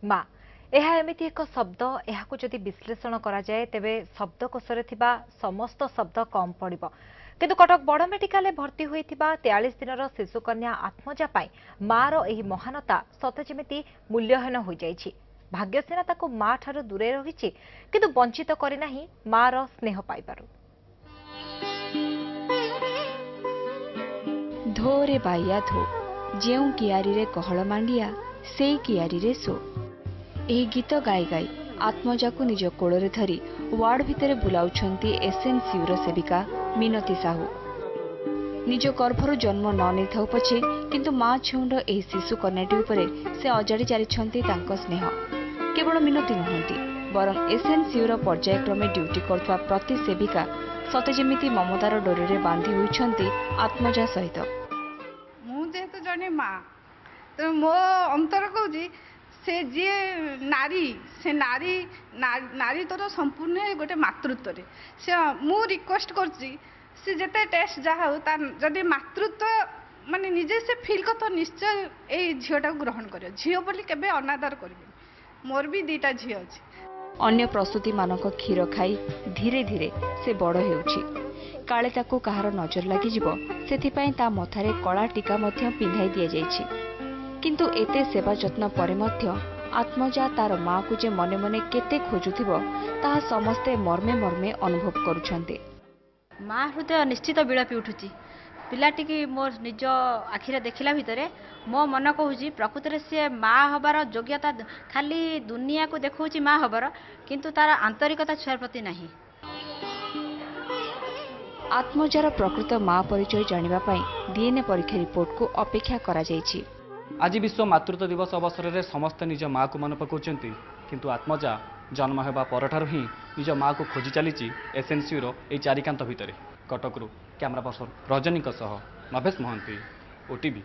ମା ଏହା ଏମିତି ଏକ ଶବ୍ଦ ଏହାକୁ ଯଦି ବିଶ୍ଳେଷଣ କରାଯାଏ ତେବେ ଶବ୍ଦକୋଷରେ ଥିବା ସମସ୍ତ ଶବ୍ଦ କମ୍ ପଡ଼ିବ କିନ୍ତୁ କଟକ ବଡ଼ ମେଡିକାଲରେ ଭର୍ତ୍ତି ହୋଇଥିବା 43 ଦିନର ଶିଶୁକନ୍ୟା ଆତ୍ମଜା ପାଇଁ ମାର ଏହି ମହାନତା ସତେ ଯେମିତି ମୂଲ୍ୟହୀନ ହୋଇଯାଇଛି। ଭାଗ୍ୟ ସିନା ତାକୁ ମା ଠାରୁ ଦୂରେ ରହିଛି କିନ୍ତୁ ବଞ୍ଚିତ କରିନାହିଁ ମାର ସ୍ନେହ ପାଇବାରୁ। ଧୋରେ ବାଇୟା ଧୋ ଯେଉଁ କିଆରୀରେ କହଳ ମାଣ୍ଡିଆ ସେଇ କିଆରୀରେ ସୋ। ଏହି ଗୀତ ଗାଇ ଗାଇ ଆତ୍ମଜାକୁ ନିଜ କୋଳରେ ଧରି ୱାର୍ଡ ଭିତରେ ବୁଲାଉଛନ୍ତି ଏସ୍ଏନ୍ସିୟୁର ସେବିକା ମିନତି ସାହୁ। ନିଜ ଗର୍ଭରୁ ଜନ୍ମ ନ ନେଇଥାଉ ପଛେ କିନ୍ତୁ ମା ଛେଉଣ୍ଡ ଏହି ଶିଶୁ କନ୍ୟାଟି ଉପରେ ସେ ଅଜାଡ଼ି ଚାଲିଛନ୍ତି ତାଙ୍କ ସ୍ନେହ। କେବଳ ମିନତି ନୁହନ୍ତି ବରଂ ଏସ୍ଏନ୍ସିୟୁର ପର୍ଯ୍ୟାୟକ୍ରମେ ଡ୍ୟୁଟି କରୁଥିବା ପ୍ରତି ସେବିକା ସତେ ଯେମିତି ମମତାର ଡୋରିରେ ବାନ୍ଧି ହୋଇଛନ୍ତି ଆତ୍ମଜା ସହିତ। ମୁଁ ଯେହେତୁ ଜଣେ ମା ତେଣୁ ମୋ ଅନ୍ତର କହୁଛି ସେ ଯିଏ ନାରୀ ସେ ନାରୀ ତୋର ସମ୍ପୂର୍ଣ୍ଣ ଗୋଟେ ମାତୃତ୍ୱରେ ସେ ମୁଁ ରିକ୍ୱେଷ୍ଟ କରୁଛି ସେ ଯେତେ ଟେଷ୍ଟ ଯାହା ହଉ ତା ଯଦି ମାତୃତ୍ୱ ମାନେ ନିଜେ ସେ ଫିଲ୍ କଥା ନିଶ୍ଚୟ ଏଇ ଝିଅଟାକୁ ଗ୍ରହଣ କରିବ। ଝିଅ ବୋଲି କେବେ ଅନାଦର କରିବେନି। ମୋର ବି 2ଟା ଝିଅ ଅଛି। ଅନ୍ୟ ପ୍ରସୂତିମାନଙ୍କ କ୍ଷୀର ଖାଇ ଧୀରେ ଧୀରେ ସେ ବଡ଼ ହେଉଛି। କାଳେ ତାକୁ କାହାର ନଜର ଲାଗିଯିବ ସେଥିପାଇଁ ତା ମଥାରେ କଳା ଟୀକା ମଧ୍ୟ ପିନ୍ଧାଇ ଦିଆଯାଇଛି। କିନ୍ତୁ ଏତେ ସେବା ଯତ୍ନ ପରେ ମଧ୍ୟ ଆତ୍ମଜା ତାର ମାକୁ ଯେ ମନେ ମନେ କେତେ ଖୋଜୁଥିବ ତାହା ସମସ୍ତେ ମର୍ମେ ମର୍ମେ ଅନୁଭବ କରୁଛନ୍ତି। ମା ହୃଦୟ ନିଶ୍ଚିତ ବିଳପି ଉଠୁଛି। ପିଲାଟିକି ମୋ ନିଜ ଆଖିରେ ଦେଖିଲା ଭିତରେ ମୋ ମନ କହୁଛି ପ୍ରକୃତରେ ସିଏ ମା ହେବାର ଯୋଗ୍ୟତା ଖାଲି ଦୁନିଆକୁ ଦେଖାଉଛି ମା ହେବାର କିନ୍ତୁ ତାର ଆନ୍ତରିକତା ଛୁଆ ପ୍ରତି ନାହିଁ। ଆତ୍ମଜାର ପ୍ରକୃତ ମା ପରିଚୟ ଜାଣିବା ପାଇଁ DNA ପରୀକ୍ଷା ରିପୋର୍ଟକୁ ଅପେକ୍ଷା କରାଯାଇଛି। ଆଜି ବିଶ୍ୱ ମାତୃତ୍ୱ ଦିବସ ଅବସରରେ ସମସ୍ତେ ନିଜ ମାକୁ ମନେ ପକାଉଛନ୍ତି କିନ୍ତୁ ଆତ୍ମଜା ଜନ୍ମ ହେବା ପରଠାରୁ ହିଁ ନିଜ ମାକୁ ଖୋଜି ଚାଲିଛି ଏସ୍ଏନ୍ସିୟୁର ଏହି ଚାରିକାନ୍ଥ ଭିତରେ। କଟକରୁ କ୍ୟାମେରା ପର୍ସନ ରଜନୀଙ୍କ ସହ ନଭେଶ ମହାନ୍ତି, OTV।